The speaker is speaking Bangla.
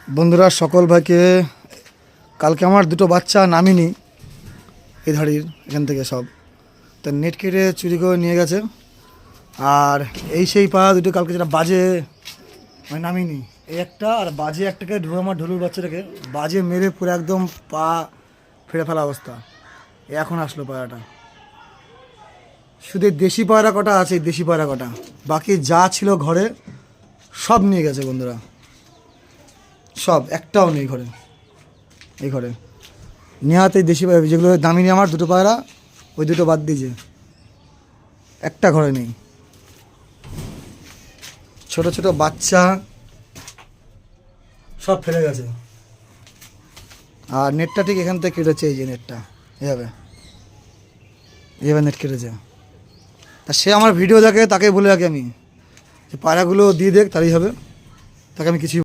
বন্ধুরা সকল ভাইকে কালকে আমার দুটো বাচ্চা নামিনি এই ধাড়ির এখান থেকে সব তো নেট কেটে চুরি করে নিয়ে গেছে। আর এই সেই পা দুটো কালকে যেটা বাজে আমি নামিনি, এই একটা আর বাজে একটাকে ঢুকে আমার ঢুলুর বাচ্চাটাকে বাজে মেরে পুরো একদম পা ফেড়ে ফেলা অবস্থা। এখন আসলো পায়রাটা, শুধু এই দেশি পায়রা কটা আছে, এই দেশি পায়রা কটা, বাকি যা ছিল ঘরে সব নিয়ে গেছে বন্ধুরা, সব একটাও নেই ঘরে। এই ঘরে নেওয়াতে দেশি পায়রা যেগুলো দামি নিয়ে আমার দুটো পায়রা, ওই দুটো বাদ দিয়েছে, একটা ঘরে নেই। ছোট ছোট বাচ্চা সব ফেলে গেছে। আর নেটটা ঠিক এখান থেকে কেটেছে, এই যে নেটটা এভাবে এভাবে নেট কেটেছে। তা সে আমার ভিডিও দেখে, তাকে বলে রাখি আমি যে পায়রাগুলো দিয়ে দেখ, তারই হবে, তাকে আমি কিছু